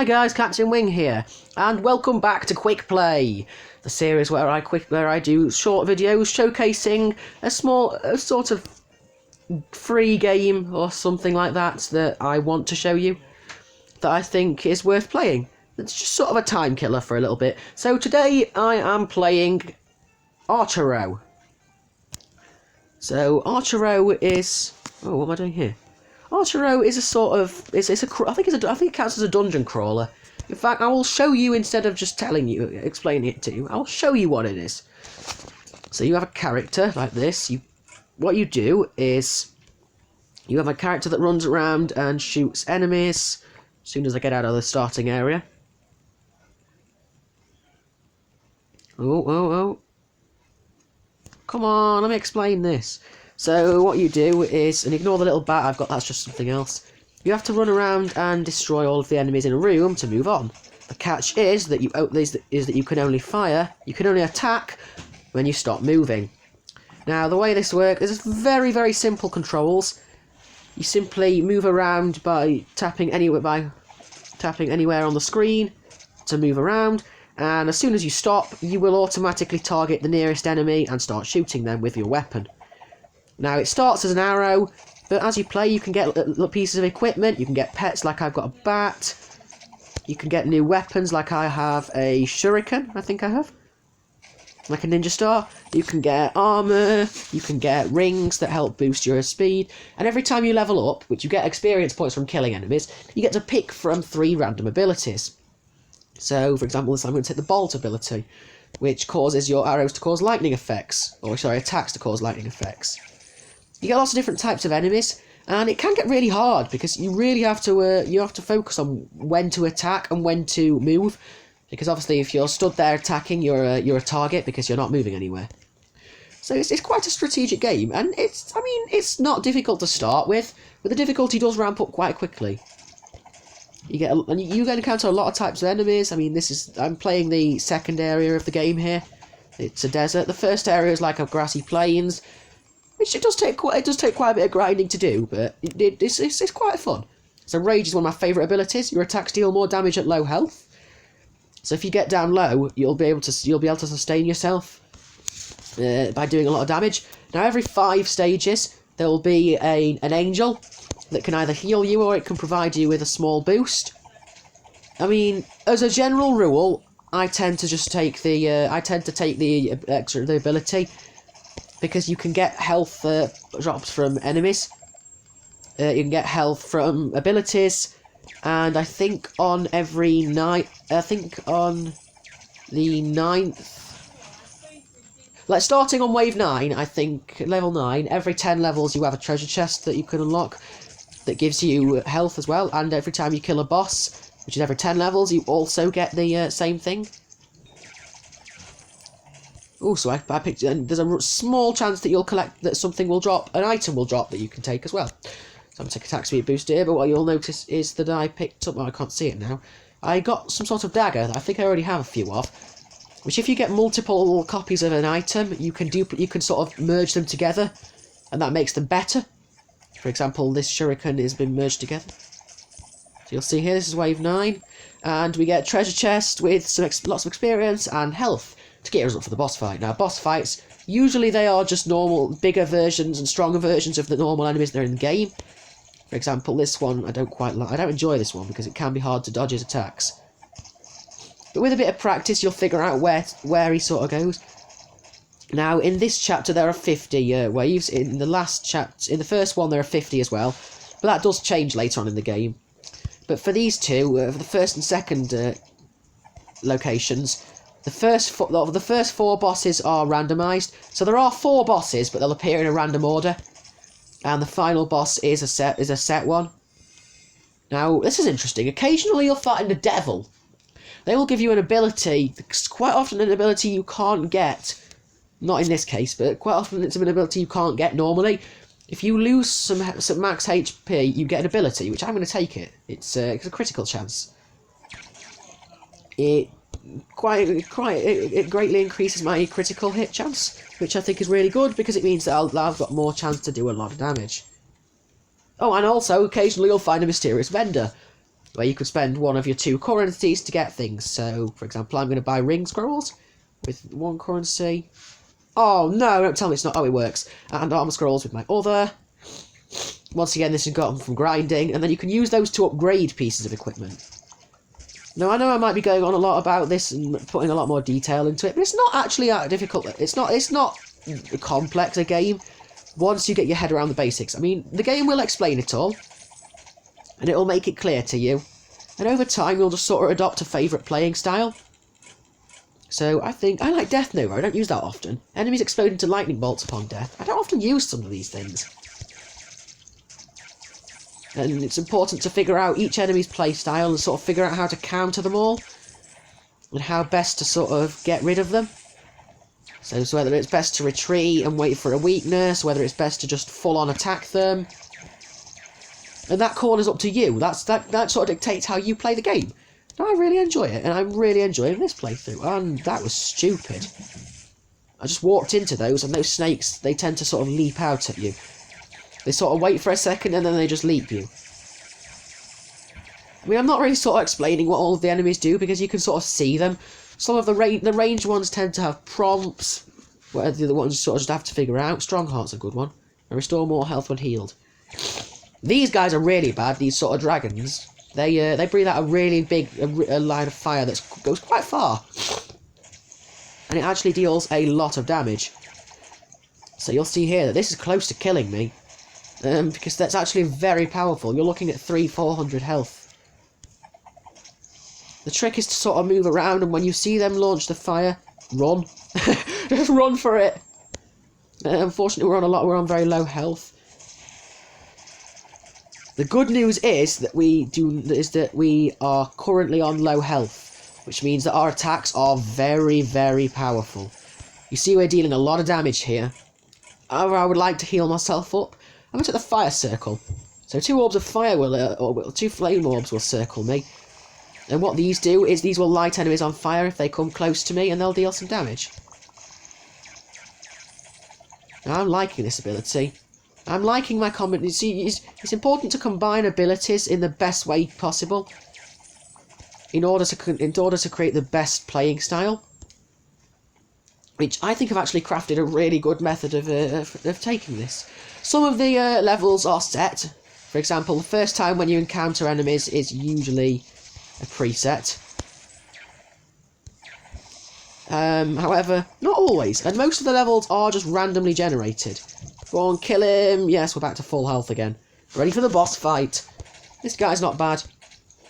Hi guys, Captain Wing here, and welcome back to Quickplay, the series where I do short videos showcasing a sort of free game or something like that I want to show you, that I think is worth playing. It's just sort of a time killer for a little bit. So today I am playing Archero. So Archero is... oh, what am I doing here? Archero is a sort of... I think it counts as a dungeon crawler. In fact, I will show you instead of just explaining it to you. I'll show you what it is. So you have a character like this. What you do is you have a character that runs around and shoots enemies as soon as they get out of the starting area. Oh. Come on, let me explain this. So what you do is, and ignore the little bat I've got, that's just something else. You have to run around and destroy all of the enemies in a room to move on. The catch is that you can only attack when you stop moving. Now the way this works is very, very simple controls. You simply move around by tapping anywhere on the screen to move around, and as soon as you stop, you will automatically target the nearest enemy and start shooting them with your weapon. Now, it starts as an arrow, but as you play, you can get little pieces of equipment. You can get pets, like I've got a bat. You can get new weapons, like I have a shuriken, I think I have. Like a ninja star. You can get armour. You can get rings that help boost your speed. And every time you level up, which you get experience points from killing enemies, you get to pick from 3 random abilities. So, for example, this time I'm going to take the bolt ability, which causes your arrows to cause lightning effects. Or, sorry, attacks to cause lightning effects. You get lots of different types of enemies, and it can get really hard because you really have to focus on when to attack and when to move, because obviously if you're stood there attacking, you're a target because you're not moving anywhere. So it's quite a strategic game, and it's not difficult to start with, but the difficulty does ramp up quite quickly. You encounter a lot of types of enemies. I'm playing the second area of the game here. It's a desert. The first area is like a grassy plains. Which it does take quite a bit of grinding to do, but it's quite fun. So Rage is one of my favourite abilities. Your attacks deal more damage at low health. So if you get down low, you'll be able to sustain yourself by doing a lot of damage. Now every 5 stages there will be an angel that can either heal you or it can provide you with a small boost. As a general rule, I tend to just take the ability. Because you can get health drops from enemies, you can get health from abilities, and I think on the 9th, like starting on wave 9, I think, level 9, every 10 levels you have a treasure chest that you can unlock, that gives you health as well, and every time you kill a boss, which is every 10 levels, you also get the same thing. Also, I picked, and there's a small chance that something will drop, an item will drop that you can take as well. So I'm going to take attack speed boost here, but what you'll notice is that I picked up, well, I can't see it now, I got some sort of dagger that I think I already have a few of, which if you get multiple copies of an item, you can sort of merge them together, and that makes them better. For example, this shuriken has been merged together. So you'll see here, this is wave 9, and we get a treasure chest with lots of experience and health to get us up for the boss fight. Now, boss fights, usually they are just normal, bigger versions and stronger versions of the normal enemies that are in the game. For example, this one, I don't enjoy this one because it can be hard to dodge his attacks. But with a bit of practice, you'll figure out where he sort of goes. Now, in this chapter, there are 50 waves. In the first one, there are 50 as well. But that does change later on in the game. But for these two, for the first and second locations, the first 4 bosses are randomised. So there are 4 bosses, but they'll appear in a random order. And the final boss is a set one. Now, this is interesting. Occasionally you'll fight the devil. They will give you an ability, quite often an ability you can't get. Not in this case, but quite often it's an ability you can't get normally. If you lose some max HP, you get an ability, which I'm going to take it. It's a critical chance. It greatly increases my critical hit chance, which I think is really good because it means that I've got more chance to do a lot of damage. Oh, and also occasionally you'll find a mysterious vendor. where you could spend one of your 2 currencies to get things. So, for example, I'm going to buy ring scrolls with 1 currency. Oh, no, don't tell me it's not. Oh, it works. And armor scrolls with my other. Once again, this has gotten from grinding, and then you can use those to upgrade pieces of equipment. Now, I know I might be going on a lot about this and putting a lot more detail into it, but it's not actually that difficult. It's not complex a game once you get your head around the basics. I mean, the game will explain it all, and it will make it clear to you. And over time, you'll just sort of adopt a favourite playing style. So, I think I like Death Nova. I don't use that often. Enemies explode into lightning bolts upon death. I don't often use some of these things. And it's important to figure out each enemy's playstyle and sort of figure out how to counter them all. And how best to sort of get rid of them. So whether it's best to retreat and wait for a weakness, whether it's best to just full-on attack them. And that corner's up to you. That sort of dictates how you play the game. And I really enjoy it, and I'm really enjoying this playthrough. And that was stupid. I just walked into those, and those snakes, they tend to sort of leap out at you. They sort of wait for a second, and then they just leap you. I mean, I'm not really sort of explaining what all of the enemies do, because you can sort of see them. Some of the ranged ones tend to have prompts, where the other ones sort of just have to figure out. Strongheart's a good one. And restore more health when healed. These guys are really bad, these sort of dragons. They breathe out a really big a line of fire that goes quite far. And it actually deals a lot of damage. So you'll see here that this is close to killing me. Because that's actually very powerful. You're looking at 300-400 health. The trick is to sort of move around, and when you see them launch the fire, run. Just run for it. Unfortunately, we're on very low health. The good news is that we are currently on low health, which means that our attacks are very, very powerful. You see, we're dealing a lot of damage here. However, I would like to heal myself up. I'm going to the fire circle. So 2 orbs of fire will, 2 flame orbs will circle me. And what these do is these will light enemies on fire if they come close to me, and they'll deal some damage. Now, I'm liking this ability. I'm liking my combat. You see, it's important to combine abilities in the best way possible in order to create the best playing style. Which I think I've actually crafted a really good method of taking this. Some of the levels are set. For example, the first time when you encounter enemies is usually a preset. However, not always, and most of the levels are just randomly generated. Go on, kill him. Yes, we're back to full health again. Ready for the boss fight. This guy's not bad.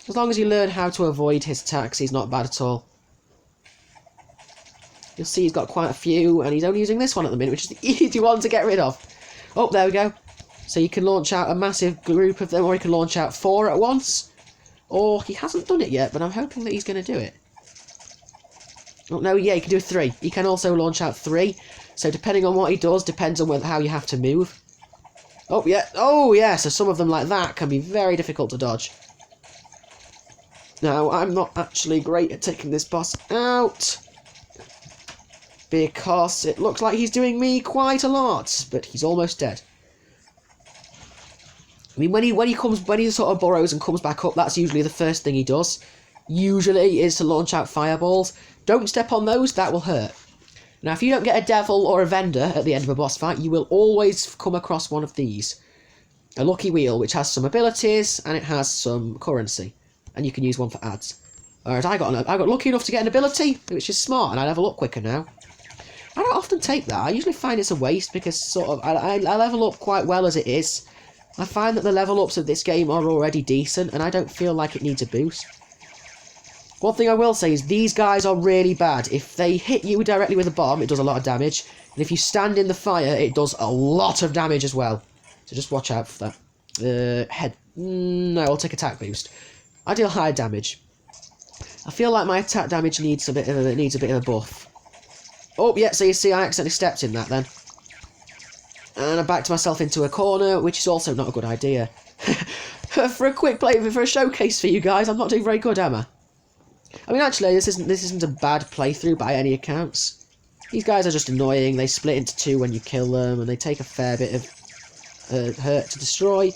As long as you learn how to avoid his attacks, he's not bad at all. You'll see he's got quite a few, and he's only using this one at the minute, which is the easy one to get rid of. Oh, there we go. So you can launch out a massive group of them, or you can launch out 4 at once. Or he hasn't done it yet, but I'm hoping that he's going to do it. Oh, no, yeah, you can do 3. He can also launch out 3. So depending on what he does, depends on how you have to move. Oh, yeah. Oh, yeah. So some of them like that can be very difficult to dodge. Now, I'm not actually great at taking this boss out, because it looks like he's doing me quite a lot, but he's almost dead. I mean, when he sort of burrows and comes back up, that's usually the first thing he does. Usually is to launch out fireballs. Don't step on those, that will hurt. Now, if you don't get a devil or a vendor at the end of a boss fight, you will always come across one of these. A lucky wheel, which has some abilities, and it has some currency. And you can use one for ads. Whereas I got lucky enough to get an ability, which is smart, and I level up quicker now. I don't often take that. I usually find it's a waste, because sort of I level up quite well as it is. I find that the level ups of this game are already decent, and I don't feel like it needs a boost. One thing I will say is these guys are really bad. If they hit you directly with a bomb, it does a lot of damage. And if you stand in the fire, it does a lot of damage as well. So just watch out for that. No, I'll take attack boost. I deal high damage. I feel like my attack damage needs a bit of a buff. Oh, yeah, so you see I accidentally stepped in that then. And I backed myself into a corner, which is also not a good idea. For a quick play, for a showcase for you guys, I'm not doing very good, am I? I mean, actually, this isn't a bad playthrough by any accounts. These guys are just annoying. They split into 2 when you kill them, and they take a fair bit of hurt to destroy.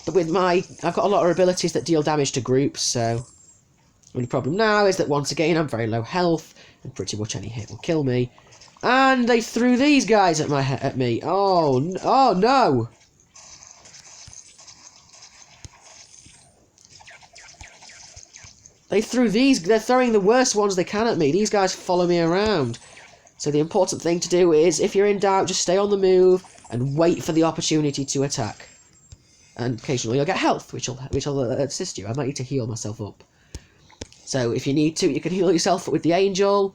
But with I've got a lot of abilities that deal damage to groups, so... The only problem now is that once again I'm very low health, and pretty much any hit will kill me. And they threw these guys at me. Oh no! They're throwing the worst ones they can at me. These guys follow me around. So the important thing to do is, if you're in doubt, just stay on the move and wait for the opportunity to attack. And occasionally you'll get health, which will assist you. I might need to heal myself up. So if you need to, you can heal yourself with the angel.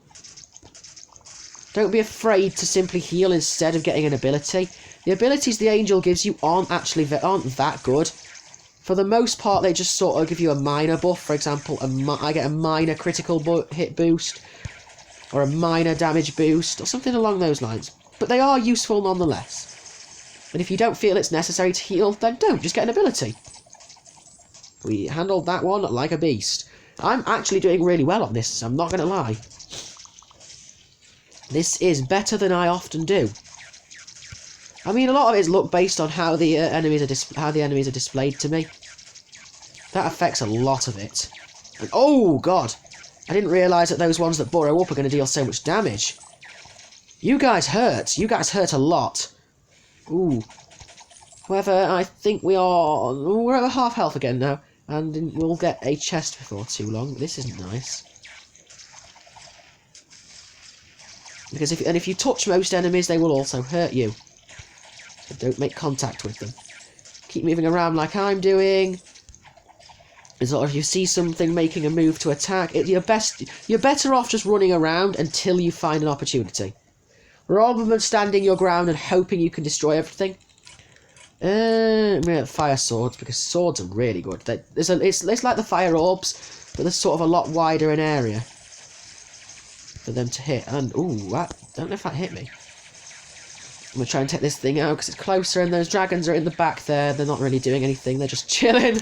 Don't be afraid to simply heal instead of getting an ability. The abilities the angel gives you aren't that good. For the most part, they just sort of give you a minor buff. For example, I get a minor critical hit boost, or a minor damage boost, or something along those lines. But they are useful nonetheless. And if you don't feel it's necessary to heal, then don't. Just get an ability. We handled that one like a beast. I'm actually doing really well on this, I'm not going to lie. This is better than I often do. I mean, a lot of it is luck based on how the enemies are displayed to me. That affects a lot of it. And, oh god, I didn't realise that those ones that burrow up are going to deal so much damage. You guys hurt. You guys hurt a lot. Ooh. However, I think we're at half health again now. And we'll get a chest before too long. This isn't nice. Because if you touch most enemies, they will also hurt you. So don't make contact with them. Keep moving around like I'm doing. If you see something making a move to attack, you're better off just running around until you find an opportunity. Rather than standing your ground and hoping you can destroy everything. I'm going to fire swords, because swords are really good. It's like the fire orbs, but they're sort of a lot wider in area for them to hit. And, ooh, I don't know if that hit me. I'm going to try and take this thing out, because it's closer, and those dragons are in the back there. They're not really doing anything, they're just chilling.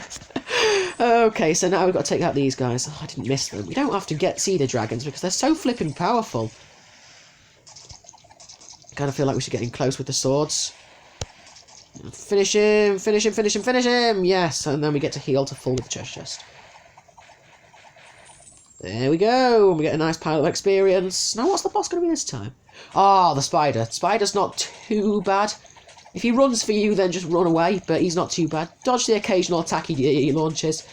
Okay, so now we've got to take out these guys. Oh, I didn't miss them. We don't often see the dragons, because they're so flippin' powerful. I kind of feel like we should get in close with the swords. Finish him, finish him, finish him, finish him! Yes, and then we get to heal to full with the treasure chest. There we go, we get a nice pile of experience. Now what's the boss going to be this time? Ah, the spider. Spider's not too bad. If he runs for you, then just run away, but he's not too bad. Dodge the occasional attack he launches.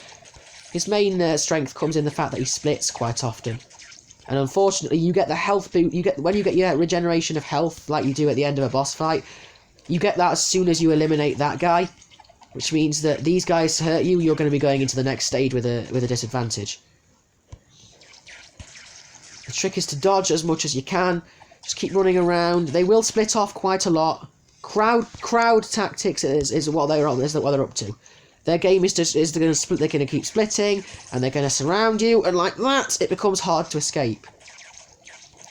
His main strength comes in the fact that he splits quite often. And unfortunately, you get the health boot. When you get your regeneration of health, like you do at the end of a boss fight, you get that as soon as you eliminate that guy, which means that these guys hurt you. You're going to be going into the next stage with a disadvantage. The trick is to dodge as much as you can. Just keep running around. They will split off quite a lot. Crowd tactics is what they're on. Is what they're up to. Their game is they're going to split. They're going to keep splitting, and they're going to surround you. And like that, it becomes hard to escape.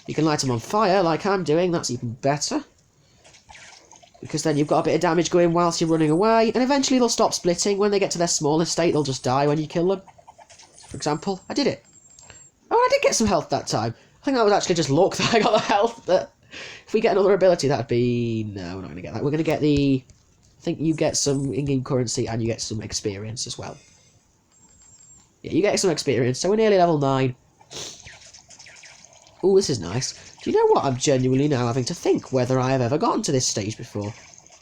You can light them on fire, like I'm doing. That's even better. Because then you've got a bit of damage going whilst you're running away, and eventually they'll stop splitting. When they get to their smaller state, they'll just die when you kill them. For example, I did it. Oh, I did get some health that time. I think that was actually just luck that I got the health. But if we get another ability, that'd be... No, we're not going to get that. We're going to get the... I think you get some in-game currency, and you get some experience as well. Yeah, you get some experience, so we're nearly level 9. Oh, this is nice. Do you know what? I'm genuinely now having to think whether I have ever gotten to this stage before.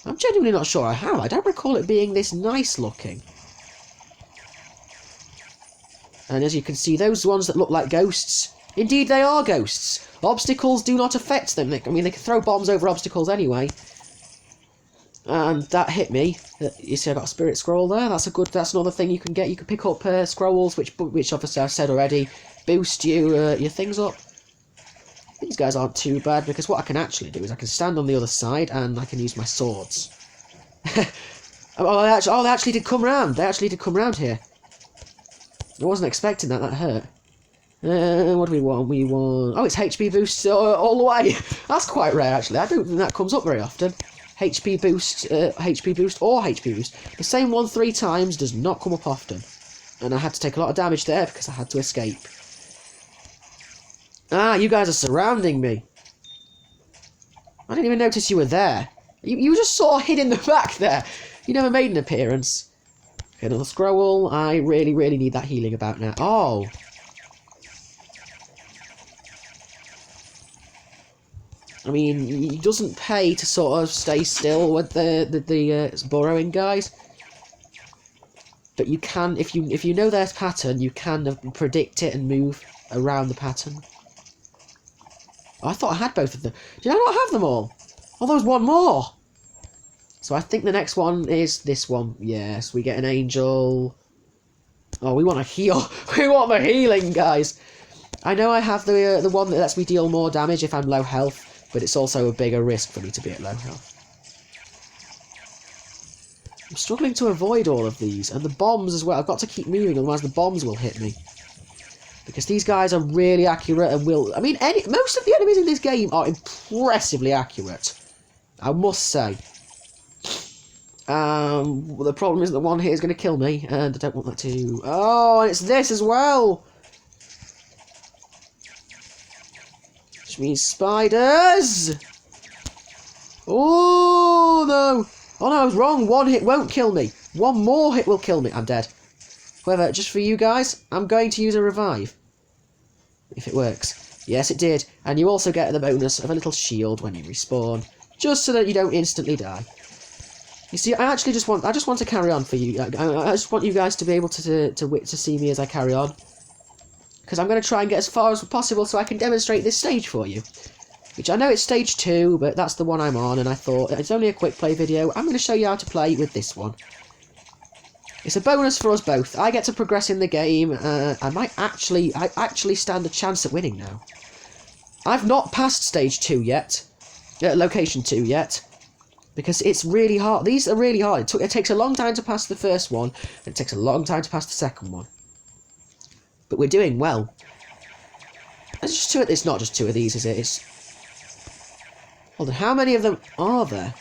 I'm genuinely not sure I have. I don't recall it being this nice looking. And as you can see, those ones that look like ghosts, indeed they are ghosts. Obstacles do not affect them. I mean, they can throw bombs over obstacles anyway. And that hit me. You see I got a spirit scroll there. That's another thing you can get. You can pick up scrolls, which obviously I've said already, boost your things up. These guys aren't too bad, because what I can actually do is I can stand on the other side and I can use my swords. They actually did come round. They actually did come round here. I wasn't expecting that. That hurt. What do we want? We want... Oh, it's HP boost all the way. That's quite rare, actually. I don't think that comes up very often. HP boost, HP boost, or HP boost. The same one 3 times does not come up often. And I had to take a lot of damage there because I had to escape. Ah, you guys are surrounding me. I didn't even notice you were there. You were just sort of hid in the back there. You never made an appearance. Okay, another scroll. I really, really need that healing about now. Oh! I mean, it doesn't pay to sort of stay still with the burrowing guys. But you can, if you know their pattern, you can predict it and move around the pattern. Oh, I thought I had both of them. Did I not have them all? Oh, there was one more! So I think the next one is this one. Yes, we get an angel. Oh, we want to heal. We want the healing, guys. I know I have the one that lets me deal more damage if I'm low health, but it's also a bigger risk for me to be at low health. I'm struggling to avoid all of these, and the bombs as well. I've got to keep moving, otherwise the bombs will hit me. Because these guys are really accurate and will... I mean, most of the enemies in this game are impressively accurate. I must say. Well, the problem is that one here is going to kill me, and I don't want that to... Oh, and it's this as well! Which means spiders! Oh, no! Oh, no, I was wrong. One hit won't kill me. One more hit will kill me. I'm dead. However, just for you guys, I'm going to use a revive. If it works. Yes, it did. And you also get the bonus of a little shield when you respawn. Just so that you don't instantly die. You see, I just want to carry on for you. I just want you guys to be able to see me as I carry on. Because I'm going to try and get as far as possible so I can demonstrate this stage for you. Which I know it's stage 2, but that's the one I'm on, and I thought, it's only a quick play video, I'm going to show you how to play with this one. It's a bonus for us both. I get to progress in the game, I actually stand a chance at winning now. I've not passed stage 2 yet, location 2 yet, because it's really hard. These are really hard. It takes a long time to pass the first one, and it takes a long time to pass the second one. But we're doing well. It's not just 2 of these, is it? Hold on, how many of them are there?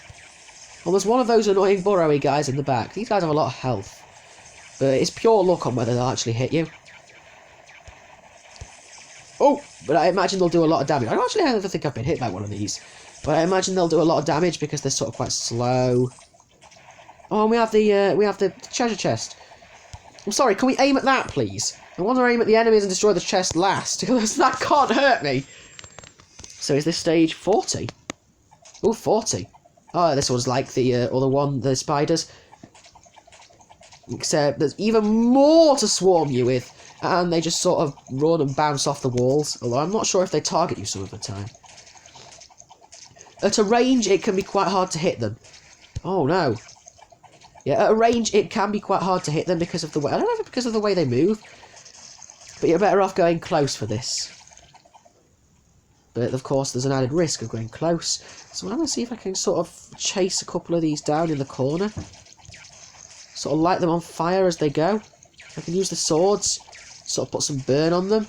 Well, there's one of those annoying burrowy guys in the back. These guys have a lot of health. But it's pure luck on whether they'll actually hit you. Oh, but I imagine they'll do a lot of damage. I don't think I've been hit by one of these. But I imagine they'll do a lot of damage because they're sort of quite slow. Oh, and we have the treasure chest. I'm sorry, can we aim at that, please? I want to aim at the enemies and destroy the chest last, because that can't hurt me. So is this stage 40? Oh, 40. Oh, this one's like the other one, the spiders. Except there's even more to swarm you with. And they just sort of run and bounce off the walls. Although I'm not sure if they target you some of the time. At a range, it can be quite hard to hit them. Oh, no. Yeah, at a range, it can be quite hard to hit them because of the way... I don't know if it's because of the way they move. But you're better off going close for this. But, of course, there's an added risk of going close. So I'm going to see if I can sort of chase a couple of these down in the corner. Sort of light them on fire as they go. I can use the swords. Sort of put some burn on them.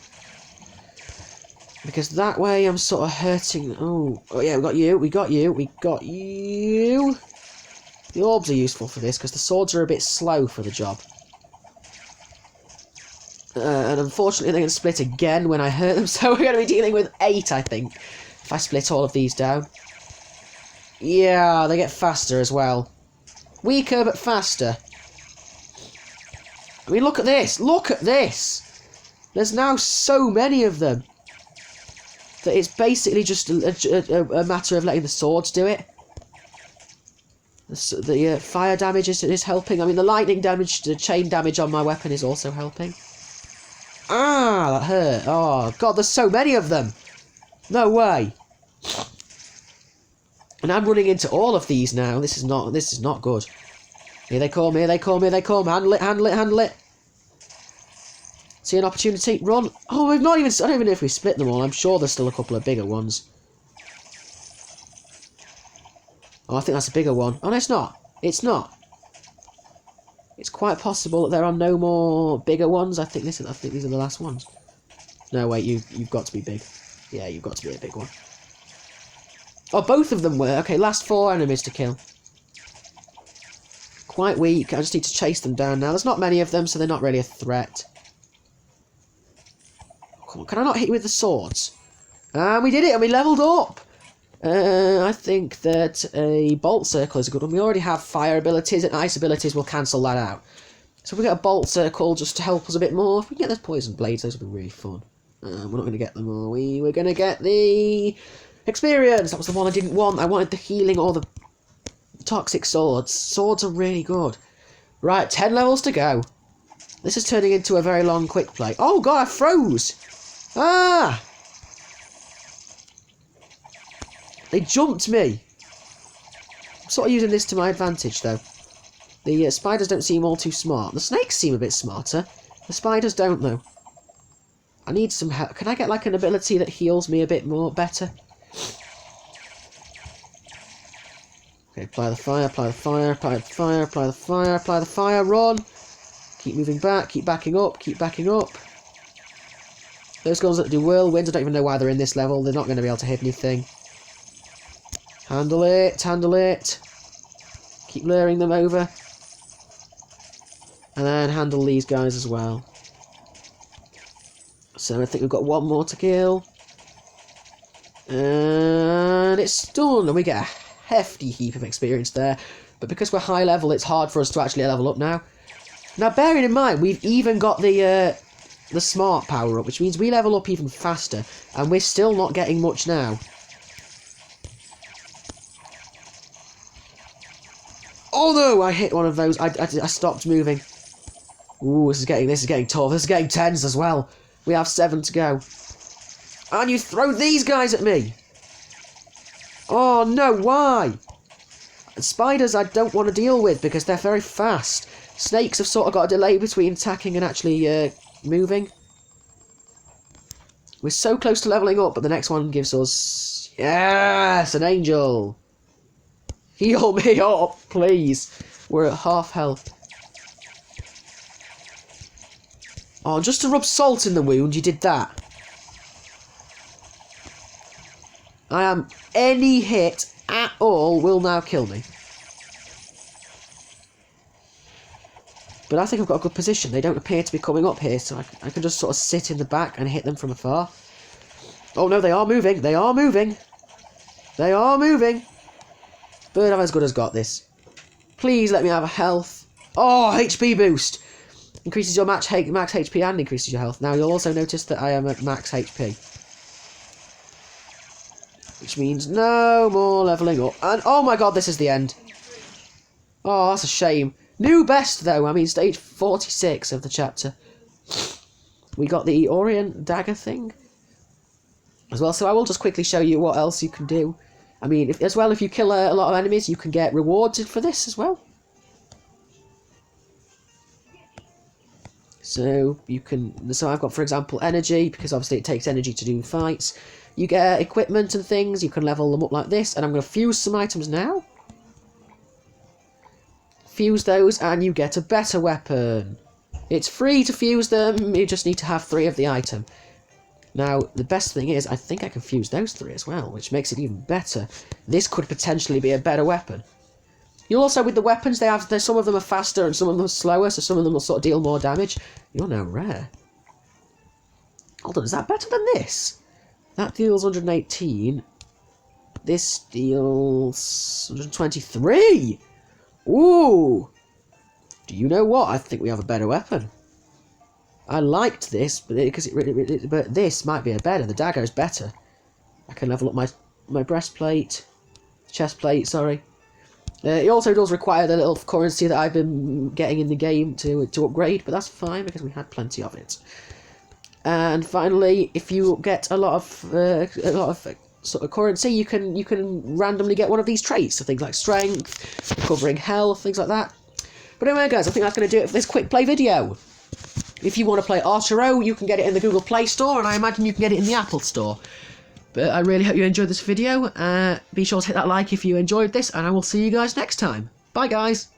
Because that way I'm sort of hurting... Oh yeah, we got you, we got you, we got you. The orbs are useful for this, because the swords are a bit slow for the job. And unfortunately they're going to split again when I hurt them, so we're going to be dealing with 8, I think, if I split all of these down. Yeah, they get faster as well. Weaker, but faster. I mean, look at this! Look at this! There's now so many of them that it's basically just a matter of letting the swords do it. The fire damage is helping. I mean, the lightning damage, the chain damage on my weapon is also helping. Ah, that hurt. Oh, God, there's so many of them. No way. And I'm running into all of these now. This is not good. Here they come, here they come, here they come. Handle it, handle it, handle it. See an opportunity? Run. Oh, I don't even know if we split them all. I'm sure there's still a couple of bigger ones. Oh, I think that's a bigger one. Oh, no, it's not. It's not. It's quite possible that there are no more bigger ones. I think these are the last ones. No, wait, you've got to be big. Yeah, you've got to be a big one. Oh, both of them were. Okay, last 4 enemies to kill. Quite weak. I just need to chase them down now. There's not many of them, so they're not really a threat. Come on, can I not hit you with the swords? And we did it, and we leveled up. I think that a bolt circle is a good one. We already have fire abilities, and ice abilities will cancel that out. So if we get a bolt circle just to help us a bit more. If we can get those poison blades, those would be really fun. We're not going to get them, are we? We're going to get the experience. That was the one I didn't want. I wanted the healing or the toxic swords. Swords are really good. Right, 10 levels to go. This is turning into a very long quick play. Oh god, I froze! Ah! They jumped me. I'm sort of using this to my advantage, though. The spiders don't seem all too smart. The snakes seem a bit smarter. The spiders don't, though. I need some help. Can I get, like, an ability that heals me a bit more better? Okay, apply the fire, apply the fire, apply the fire, apply the fire, apply the fire, run! Keep moving back, keep backing up, keep backing up. Those guns that do whirlwinds, I don't even know why they're in this level. They're not going to be able to hit anything. Handle it, handle it. Keep luring them over. And then handle these guys as well. So I think we've got one more to kill. And it's done. And we get a hefty heap of experience there. But because we're high level, it's hard for us to actually level up now. Now, bearing in mind, we've even got the smart power up, which means we level up even faster. And we're still not getting much now. Oh no, I hit one of those. I stopped moving. Ooh, this is getting tough. This is getting tense as well. We have 7 to go. And you throw these guys at me. Oh no, why? Spiders I don't want to deal with because they're very fast. Snakes have sort of got a delay between attacking and actually moving. We're so close to leveling up, but the next one gives us... Yes, an angel. Heal me up, please. We're at half health. Oh, just to rub salt in the wound, you did that. I am... Any hit at all will now kill me. But I think I've got a good position. They don't appear to be coming up here, so I can just sort of sit in the back and hit them from afar. Oh no, they are moving. They are moving. They are moving. Bird I've as good as got this. Please let me have a health. Oh, HP boost. Increases your max HP and increases your health. Now you'll also notice that I am at max HP. Which means no more levelling up. And oh my god, this is the end. Oh, that's a shame. New best though, I mean stage 46 of the chapter. We got the Orient dagger thing as well, so I will just quickly show you what else you can do. I mean, if you kill a lot of enemies, you can get rewarded for this as well. So I've got, for example, energy, because obviously it takes energy to do fights. You get equipment and things, you can level them up like this, and I'm going to fuse some items now. Fuse those, and you get a better weapon. It's free to fuse them, you just need to have 3 of the item. Now, the best thing is, I think I can fuse those 3 as well, which makes it even better. This could potentially be a better weapon. You'll also, with the weapons, some of them are faster and some of them are slower, so some of them will sort of deal more damage. You're now rare. Hold on, is that better than this? That deals 118. This deals 123! Ooh! Do you know what? I think we have a better weapon. I liked this, but this might be a better. The dagger is better. I can level up my breastplate, chest plate. Sorry. It also does require the little currency that I've been getting in the game to upgrade, but that's fine because we had plenty of it. And finally, if you get a lot of sort of currency, you can randomly get one of these traits, so things like strength, recovering health, things like that. But anyway, guys, I think that's going to do it for this quick play video. If you want to play Archero, you can get it in the Google Play Store, and I imagine you can get it in the Apple Store. But I really hope you enjoyed this video. Be sure to hit that like if you enjoyed this, and I will see you guys next time. Bye, guys!